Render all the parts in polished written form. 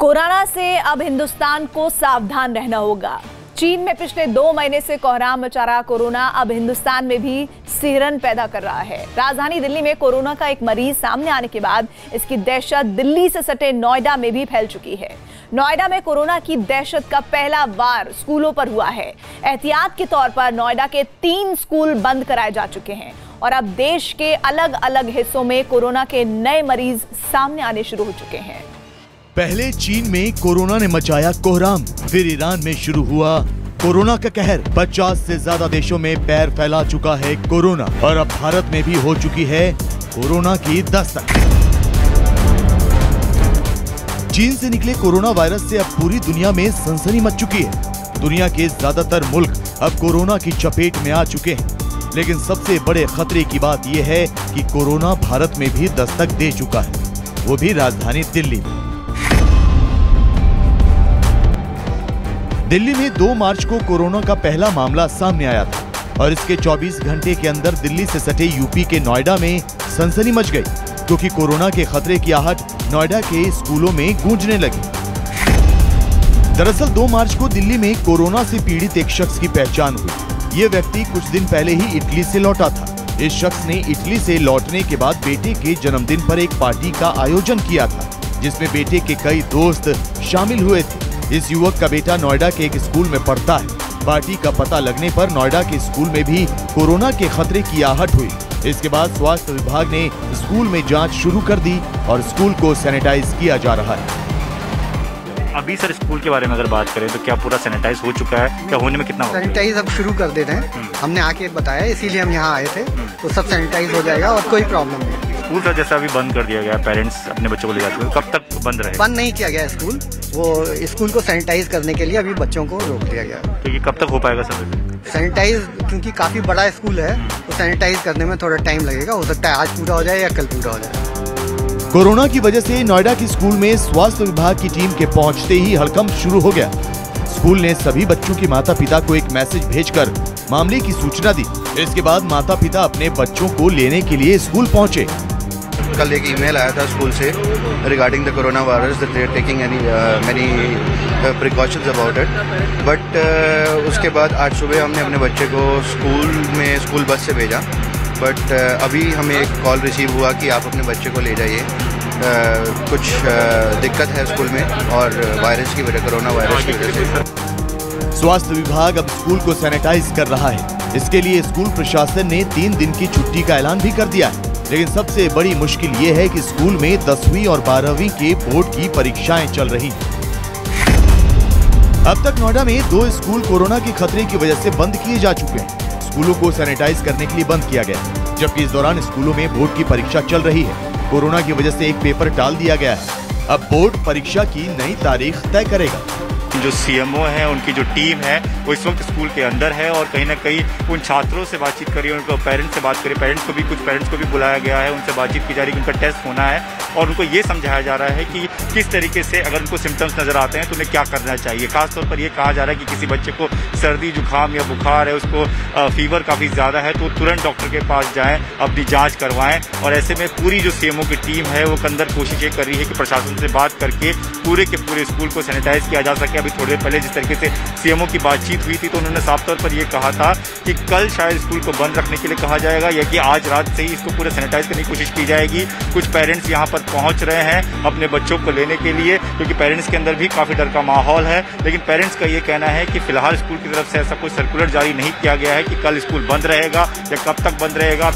Corona से अब हिंदुस्तान को सावधान रहना होगा। चीन में पिछले 2 महीने से कोहराम मचा रहा कोरोना अब हिंदुस्तान में भी सिहरन पैदा कर रहा है। राजधानी दिल्ली में कोरोना का एक मरीज सामने आने के बाद इसकी दहशत दिल्ली से सटे नोएडा में भी फैल चुकी है। नोएडा में कोरोना की दहशत का पहला वार स्कूलों पर हुआ है। एहतियात के तौर पर नोएडा के 3 स्कूल बंद कराए जा चुके हैं और अब देश के अलग अलग हिस्सों में कोरोना के नए मरीज सामने आने शुरू हो चुके हैं। पहले चीन में कोरोना ने मचाया कोहराम, फिर ईरान में शुरू हुआ कोरोना का कहर। 50 से ज्यादा देशों में पैर फैला चुका है कोरोना और अब भारत में भी हो चुकी है कोरोना की दस्तक। चीन से निकले कोरोना वायरस से अब पूरी दुनिया में सनसनी मच चुकी है। दुनिया के ज्यादातर मुल्क अब कोरोना की चपेट में आ चुके हैं, लेकिन सबसे बड़े खतरे की बात यह है कि कोरोना भारत में भी दस्तक दे चुका है, वो भी राजधानी दिल्ली में। दिल्ली में 2 मार्च को कोरोना का पहला मामला सामने आया था और इसके 24 घंटे के अंदर दिल्ली से सटे यूपी के नोएडा में सनसनी मच गई, क्योंकि कोरोना के खतरे की आहट नोएडा के स्कूलों में गूंजने लगी। दरअसल 2 मार्च को दिल्ली में कोरोना से पीड़ित एक शख्स की पहचान हुई। ये व्यक्ति कुछ दिन पहले ही इटली से लौटा था। इस शख्स ने इटली से लौटने के बाद बेटे के जन्मदिन पर एक पार्टी का आयोजन किया था, जिसमें बेटे के कई दोस्त शामिल हुए थे। इस युवक का बेटा नोएडा के एक स्कूल में पढ़ता है। पार्टी का पता लगने पर नोएडा के स्कूल में भी कोरोना के खतरे की आहट हुई। इसके बाद स्वास्थ्य विभाग ने स्कूल में जांच शुरू कर दी और स्कूल को सैनिटाइज किया जा रहा है। अभी सर स्कूल के बारे में अगर बात करें तो क्या पूरा सैनिटाइज हो चुका है? क्या होने में कितना होगा? सैनिटाइज अब शुरू कर देते हैं, हमने आके बताया, इसीलिए हम यहाँ आए थे। तो सब सैनिटाइज हो जाएगा और कोई प्रॉब्लम नहीं। स्कूल सर जैसा अभी बंद कर दिया गया, पेरेंट्स अपने बच्चों को ले जाते हैं, कब तक बंद रहेगा? बंद नहीं किया गया स्कूल, वो स्कूल को सैनिटाइज करने के लिए अभी बच्चों को रोक दिया गया। तो ये कब तक हो पाएगा सर? सैनिटाइज क्योंकि काफी बड़ा स्कूल है तो सैनिटाइज करने में थोड़ा टाइम लगेगा। हो सकता है आज पूरा हो जाए या कल पूरा हो जाए। कोरोना की वजह से नोएडा की स्कूल में स्वास्थ्य विभाग की टीम के पहुंचते ही हड़कंप शुरू हो गया। स्कूल ने सभी बच्चों के माता पिता को एक मैसेज भेजकर मामले की सूचना दी। इसके बाद माता पिता अपने बच्चों को लेने के लिए स्कूल पहुंचे। कल एक ईमेल आया था स्कूल से regarding the corona virus that they are taking many precautions about it, but उसके बाद आज सुबह हमने अपने बच्चे को स्कूल बस से भेजा। बट अभी हमें एक कॉल रिसीव हुआ कि आप अपने बच्चे को ले जाइए, कुछ दिक्कत है स्कूल में और वायरस की वजह, कोरोना वायरस की वजह से। स्वास्थ्य विभाग अब स्कूल को सैनिटाइज कर रहा है। इसके लिए स्कूल प्रशासन ने 3 दिन की छुट्टी का ऐलान भी कर दिया है। लेकिन सबसे बड़ी मुश्किल ये है कि स्कूल में 10वीं और 12वीं के बोर्ड की परीक्षाएं चल रही हैं। अब तक नोएडा में 2 स्कूल कोरोना के खतरे की वजह से बंद किए जा चुके हैं। स्कूलों को सैनिटाइज करने के लिए बंद किया गया है, जबकि इस दौरान स्कूलों में बोर्ड की परीक्षा चल रही है। कोरोना की वजह से एक पेपर टाल दिया गया है। अब बोर्ड परीक्षा की नई तारीख तय करेगा। जो सीएमओ है, उनकी जो टीम है, वो इस वक्त स्कूल के अंदर है और कहीं ना कहीं उन छात्रों से बातचीत करी, उनको पेरेंट्स से बात करी, कुछ पेरेंट्स को भी बुलाया गया है, उनसे बातचीत की जा रही है कि उनका टेस्ट होना है और उनको ये समझाया जा रहा है कि किस तरीके से अगर उनको सिम्टम्स नजर आते हैं तो उन्हें क्या करना चाहिए। खासतौर पर ये कहा जा रहा है कि किसी बच्चे को सर्दी जुकाम या बुखार है, उसको फीवर काफ़ी ज़्यादा है, तो तुरंत डॉक्टर के पास जाएँ, अपनी जाँच करवाएँ। और ऐसे में पूरी जो सीएमओ की टीम है वो अंदर कोशिश ये कर रही है कि प्रशासन से बात करके पूरे के पूरे स्कूल को सैनिटाइज किया जा सके। अभी थोड़ी देर पहले जिस तरीके से सीएमओ की बातचीत हुई थी तो उन्होंने साफ तौर पर यह कहा था कि कल शायद स्कूल को बंद रखने के लिए कहा जाएगा या कि आज रात से ही इसको पूरा सैनिटाइज करने की कोशिश की जाएगी। कुछ पेरेंट्स यहां पर पहुंच रहे हैं अपने बच्चों को लेने के लिए, क्योंकि पेरेंट्स के अंदर भी काफी डर का माहौल है। लेकिन पेरेंट्स का ये कहना है कि फिलहाल स्कूल की तरफ से ऐसा कोई सर्कुलर जारी नहीं किया गया है कि कल स्कूल बंद रहेगा या कब तक बंद रहेगा।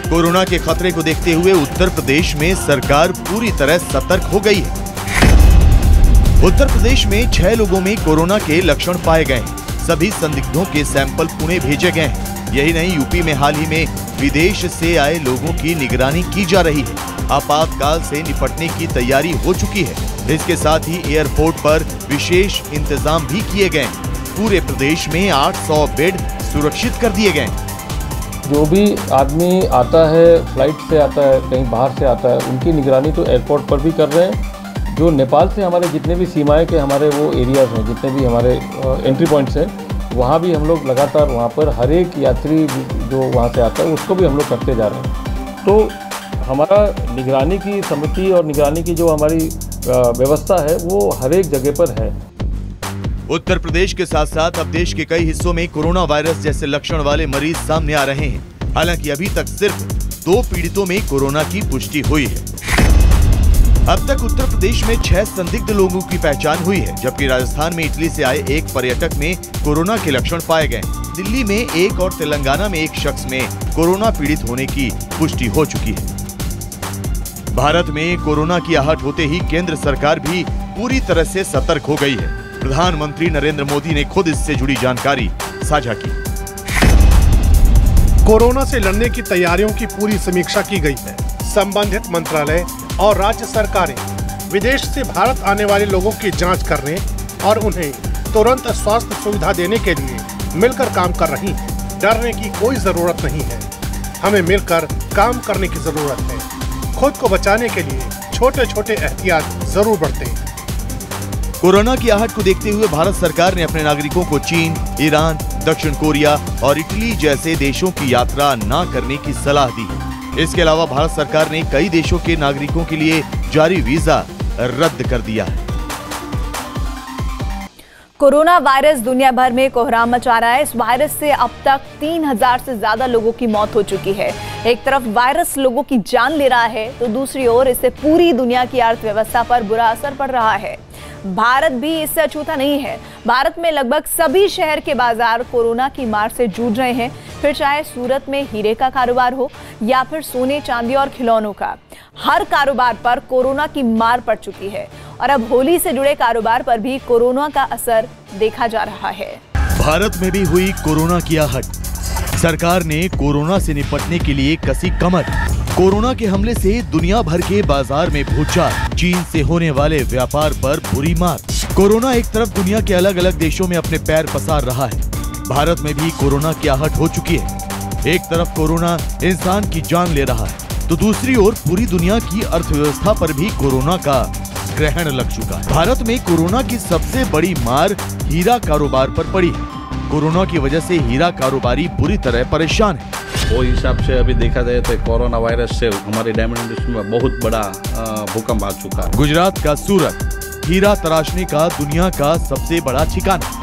कोरोना के खतरे को देखते हुए उत्तर प्रदेश में सरकार पूरी तरह सतर्क हो गई है। उत्तर प्रदेश में 6 लोगों में कोरोना के लक्षण पाए गए हैं। सभी संदिग्धों के सैंपल पुणे भेजे गए हैं। यही नहीं, यूपी में हाल ही में विदेश से आए लोगों की निगरानी की जा रही है। आपातकाल से निपटने की तैयारी हो चुकी है। इसके साथ ही एयरपोर्ट पर विशेष इंतजाम भी किए गए हैं। पूरे प्रदेश में 800 बेड सुरक्षित कर दिए गए हैं। जो भी आदमी आता है, फ्लाइट से आता है, कहीं बाहर से आता है, उनकी निगरानी तो एयरपोर्ट पर भी कर रहे हैं। जो नेपाल से हमारे जितने भी सीमाएं के हमारे वो एरियाज़ हैं, जितने भी हमारे एंट्री पॉइंट्स हैं, वहाँ भी हम लोग लगातार वहाँ पर हर एक यात्री जो वहाँ से आता है उसको भी हम लोग करते जा रहे हैं। तो हमारा निगरानी की समिति और निगरानी की जो हमारी व्यवस्था है वो हर एक जगह पर है। उत्तर प्रदेश के साथ साथ अब देश के कई हिस्सों में कोरोना वायरस जैसे लक्षण वाले मरीज सामने आ रहे हैं। हालांकि अभी तक सिर्फ 2 पीड़ितों में कोरोना की पुष्टि हुई है। अब तक उत्तर प्रदेश में 6 संदिग्ध लोगों की पहचान हुई है, जबकि राजस्थान में इटली से आए एक पर्यटक में कोरोना के लक्षण पाए गए। दिल्ली में एक और तेलंगाना में एक शख्स में कोरोना पीड़ित होने की पुष्टि हो चुकी है। भारत में कोरोना की आहट होते ही केंद्र सरकार भी पूरी तरह से सतर्क हो गई है। प्रधानमंत्री नरेंद्र मोदी ने खुद इससे जुड़ी जानकारी साझा की। कोरोना से लड़ने की तैयारियों की पूरी समीक्षा की गई है। संबंधित मंत्रालय और राज्य सरकारें विदेश से भारत आने वाले लोगों की जांच करने और उन्हें तुरंत स्वास्थ्य सुविधा देने के लिए मिलकर काम कर रही हैं। डरने की कोई जरूरत नहीं है, हमें मिलकर काम करने की जरूरत है। खुद को बचाने के लिए छोटे छोटे एहतियात जरूर बरतें। कोरोना की आहट को देखते हुए भारत सरकार ने अपने नागरिकों को चीन, ईरान, दक्षिण कोरिया और इटली जैसे देशों की यात्रा न करने की सलाह दी है। इसके अलावा भारत सरकार ने कई देशों के नागरिकों के लिए जारी वीजा रद्द कर दिया है। कोरोना वायरस दुनिया भर में कोहराम मचा रहा है। इस वायरस से अब तक 3000 से ज्यादा लोगों की मौत हो चुकी है। एक तरफ वायरस लोगों की जान ले रहा है, तो दूसरी ओर इससे पूरी दुनिया की अर्थव्यवस्था पर बुरा असर पड़ रहा है। भारत भी इससे अछूता नहीं है। भारत में लगभग सभी शहर के बाजार कोरोना की मार से जूझ रहे हैं, फिर चाहे सूरत में हीरे का कारोबार हो या फिर सोने, चांदी और खिलौनों का। हर कारोबार पर कोरोना की मार पड़ चुकी है और अब होली से जुड़े कारोबार पर भी कोरोना का असर देखा जा रहा है। भारत में भी हुई कोरोना की आहट। सरकार ने कोरोना से निपटने के लिए कसी कमर। कोरोना के हमले से दुनिया भर के बाजार में भूचाल, चीन से होने वाले व्यापार पर बुरी मार। कोरोना एक तरफ दुनिया के अलग अलग देशों में अपने पैर पसार रहा है। भारत में भी कोरोना की आहट हो चुकी है। एक तरफ कोरोना इंसान की जान ले रहा है, तो दूसरी ओर पूरी दुनिया की अर्थव्यवस्था पर भी कोरोना का ग्रहण लग चुका है। भारत में कोरोना की सबसे बड़ी मार हीरा कारोबार पर पड़ी है। कोरोना की वजह से हीरा कारोबारी बुरी तरह परेशान है। वो हिसाब से अभी देखा जाए तो कोरोना वायरस से हमारी डायमंड इंडस्ट्री में बहुत बड़ा भूकंप आ चुका है। गुजरात का सूरत हीरा तराशने का दुनिया का सबसे बड़ा ठिकाना।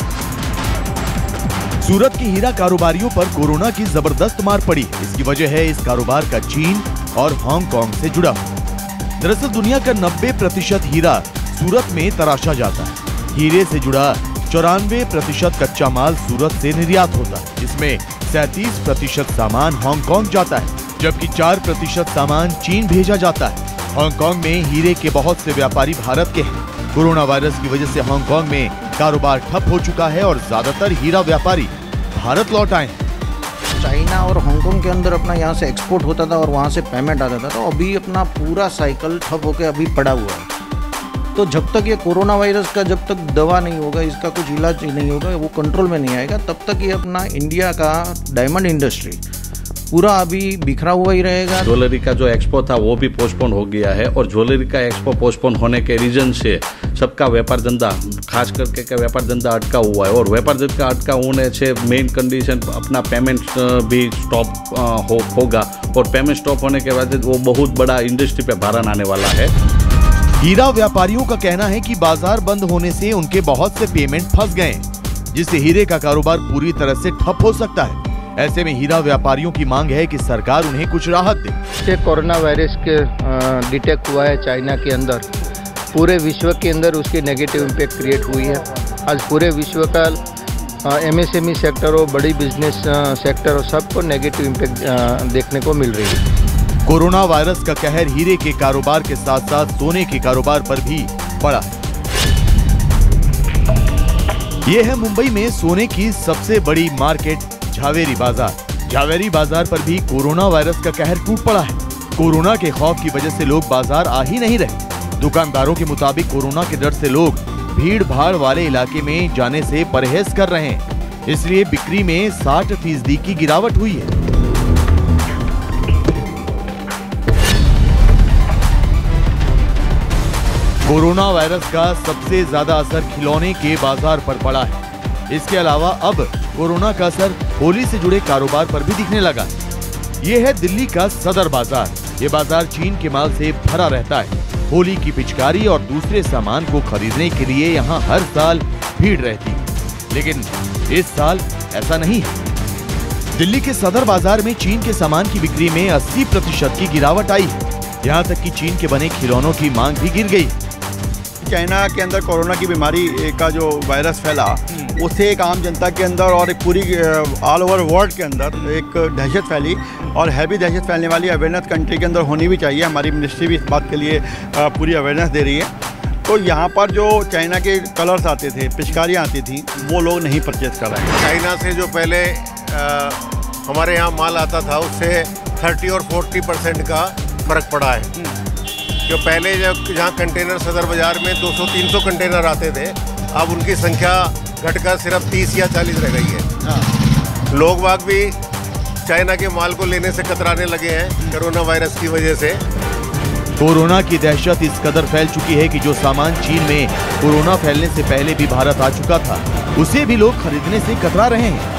सूरत के हीरा कारोबारियों पर कोरोना की जबरदस्त मार पड़ी। इसकी वजह है इस कारोबार का चीन और हांगकांग से जुड़ा हुआ। दरअसल दुनिया का 90% हीरा सूरत में तराशा जाता है। हीरे से जुड़ा 94% कच्चा माल सूरत से निर्यात होता है, जिसमें 37% सामान हांगकांग जाता है, जबकि 4% सामान चीन भेजा जाता है। हांगकांग में हीरे के बहुत से व्यापारी भारत के हैं। कोरोना वायरस की वजह से हांगकांग में कारोबार ठप हो चुका है और ज्यादातर हीरा व्यापारी भारत लौट आए हैं। चाइना और हांगकांग के अंदर अपना यहाँ से एक्सपोर्ट होता था और वहाँ से पेमेंट आता था, तो अभी अपना पूरा साइकिल ठप होकर अभी पड़ा हुआ है। तो जब तक ये कोरोना वायरस का जब तक दवा नहीं होगा, इसका कुछ इलाज नहीं होगा, वो कंट्रोल में नहीं आएगा, तब तक ये अपना इंडिया का डायमंड इंडस्ट्री पूरा अभी बिखरा हुआ ही रहेगा। ज्वेलरी का जो एक्सपो था वो भी पोस्टपोन हो गया है और ज्वेलरी का एक्सपो पोस्टपोन होने के रीजन से सबका व्यापार धंधा, खास करके का व्यापार धंधा अटका हुआ है। और व्यापार धंधा अटका होने से मेन कंडीशन अपना पेमेंट भी स्टॉप होगा और पेमेंट स्टॉप होने के बाद वो बहुत बड़ा इंडस्ट्री पे भारण आने वाला है। हीरा व्यापारियों का कहना है कि बाजार बंद होने से उनके बहुत से पेमेंट फंस गए, जिससे हीरे का कारोबार पूरी तरह से ठप हो सकता है। ऐसे में हीरा व्यापारियों की मांग है कि सरकार उन्हें कुछ राहत दे। कोरोना वायरस के डिटेक्ट हुआ है चाइना के अंदर, पूरे विश्व के अंदर उसकी नेगेटिव इम्पैक्ट क्रिएट हुई है। आज पूरे विश्व का एमएसएमई सेक्टर और बड़ी बिजनेस सेक्टर और सबको नेगेटिव इम्पैक्ट देखने को मिल रही है। कोरोना वायरस का कहर हीरे के कारोबार के साथ साथ सोने के कारोबार पर भी पड़ा है। ये है मुंबई में सोने की सबसे बड़ी मार्केट झावेरी बाजार। झावेरी बाजार पर भी कोरोना वायरस का कहर टूट पड़ा है। कोरोना के खौफ की वजह से लोग बाजार आ ही नहीं रहे। दुकानदारों के मुताबिक कोरोना के डर से लोग भीड़ भाड़ वाले इलाके में जाने से परहेज कर रहे हैं, इसलिए बिक्री में 60% की गिरावट हुई है। कोरोना वायरस का सबसे ज्यादा असर खिलौने के बाजार पर पड़ा है। इसके अलावा अब कोरोना का असर होली से जुड़े कारोबार पर भी दिखने लगा है। ये है दिल्ली का सदर बाजार। ये बाजार चीन के माल से भरा रहता है। होली की पिचकारी और दूसरे सामान को खरीदने के लिए यहाँ हर साल भीड़ रहती है, लेकिन इस साल ऐसा नहीं है। दिल्ली के सदर बाजार में चीन के सामान की बिक्री में 80% की गिरावट आई है। यहाँ तक कि चीन के बने खिलौनों की मांग भी गिर गई। चाइना के अंदर कोरोना की बीमारी का जो वायरस फैला, उससे एक आम जनता के अंदर और एक पूरी ऑल ओवर वर्ल्ड के अंदर एक दहशत फैली, और हैवी दहशत फैलने वाली अवेयरनेस कंट्री के अंदर होनी भी चाहिए। हमारी मिनिस्ट्री भी इस बात के लिए पूरी अवेयरनेस दे रही है। तो यहाँ पर जो चाइना के कलर्स आते थे, पिचकारियाँ आती थी, वो लोग नहीं परचेज कर रहे हैं। चाइना से जो पहले हमारे यहाँ माल आता था, उससे 30 और 40% का फ़र्क पड़ा है। जो पहले जहाँ कंटेनर सदर बाज़ार में 200-300 कंटेनर आते थे, अब उनकी संख्या घटकर सिर्फ 30 या 40 रह गई है। लोग बाग भी चाइना के माल को लेने से कतराने लगे हैं कोरोना वायरस की वजह से। कोरोना की दहशत इस कदर फैल चुकी है कि जो सामान चीन में कोरोना फैलने से पहले भी भारत आ चुका था, उसे भी लोग खरीदने से कतरा रहे हैं।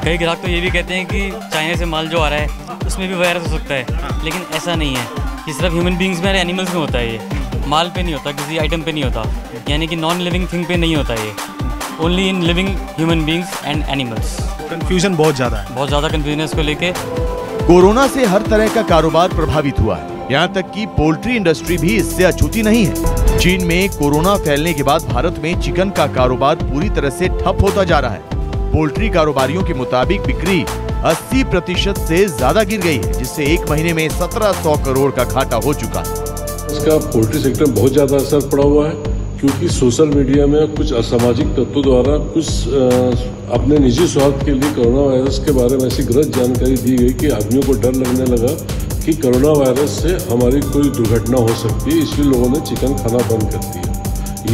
कई ग्राहक तो ये भी कहते हैं कि चाइना से माल जो आ रहा है उसमें भी वायरस हो सकता है, लेकिन ऐसा नहीं है। ये सिर्फ ह्यूमन बींग्स में और एनिमल्स में होता है। ये माल पे नहीं होता, किसी आइटम पे नहीं होता, यानी कि नॉन लिविंग थिंग पे नहीं होता। ये only in living human beings and animals. Confusion बहुत ज़्यादा है, बहुत ज़्यादा कंफ्यूजन है इसको लेके। कोरोना से हर तरह का कारोबार प्रभावित हुआ है, यहाँ तक कि पोल्ट्री इंडस्ट्री भी इससे अछूती नहीं है। चीन में कोरोना फैलने के बाद भारत में चिकन का कारोबार पूरी तरह से ठप होता जा रहा है। पोल्ट्री कारोबारियों के मुताबिक बिक्री 80% से ज्यादा गिर गई है, जिससे एक महीने में 1700 करोड़ का घाटा हो चुका है। इसका पोल्ट्री सेक्टर में बहुत ज्यादा असर पड़ा हुआ है, क्योंकि सोशल मीडिया में कुछ असामाजिक तत्वों द्वारा कुछ अपने निजी स्वार्थ के लिए कोरोना वायरस के बारे में ऐसी गलत जानकारी दी गई कि आदमियों को डर लगने लगा कि कोरोना वायरस से हमारी कोई दुर्घटना हो सकती है, इसलिए लोगों ने चिकन खाना बंद कर दिया।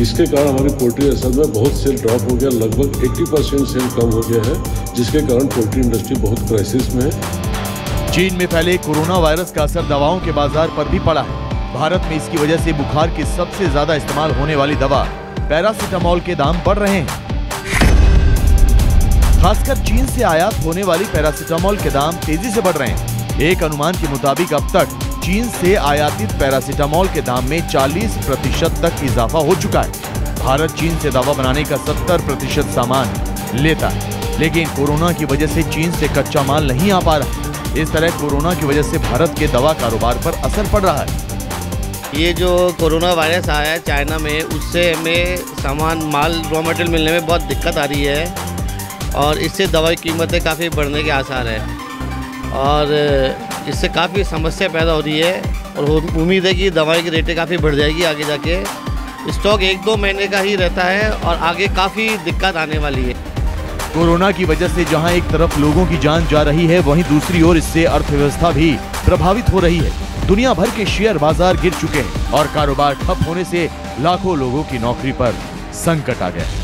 इसके कारण हमारी पोल्ट्री असल में बहुत सेल ड्रॉप हो गया, लगभग 80% सेल कम हो गया है, जिसके कारण पोल्ट्री इंडस्ट्री बहुत क्राइसिस में है। चीन में फैले कोरोना वायरस का असर दवाओं के बाजार पर भी पड़ा है। भारत में इसकी वजह से बुखार की सबसे ज्यादा इस्तेमाल होने वाली दवा पैरासिटामोल के दाम बढ़ रहे हैं। खासकर चीन से आयात होने वाली पैरासिटामोल के दाम तेजी से बढ़ रहे हैं। एक अनुमान के मुताबिक अब तक चीन से आयातित पैरासिटामोल के दाम में 40% तक इजाफा हो चुका है। भारत चीन से दवा बनाने का 70% सामान लेता है, लेकिन कोरोना की वजह से चीन से कच्चा माल नहीं आ पा रहा। इस तरह कोरोना की वजह से भारत के दवा कारोबार पर असर पड़ रहा है। ये जो कोरोना वायरस आया है चाइना में, उससे हमें सामान माल रॉ मटेरियल मिलने में बहुत दिक्कत आ रही है, और इससे दवाई कीमतें काफ़ी बढ़ने के आसार हैं, और इससे काफ़ी समस्या पैदा हो रही है, और उम्मीद है कि दवाई की रेटें काफ़ी बढ़ जाएगी आगे जाके। स्टॉक 1-2 महीने का ही रहता है, और आगे काफ़ी दिक्कत आने वाली है। कोरोना की वजह से जहां एक तरफ लोगों की जान जा रही है, वहीं दूसरी ओर इससे अर्थव्यवस्था भी प्रभावित हो रही है। दुनिया भर के शेयर बाजार गिर चुके हैं और कारोबार ठप होने से लाखों लोगों की नौकरी पर संकट आ गया है।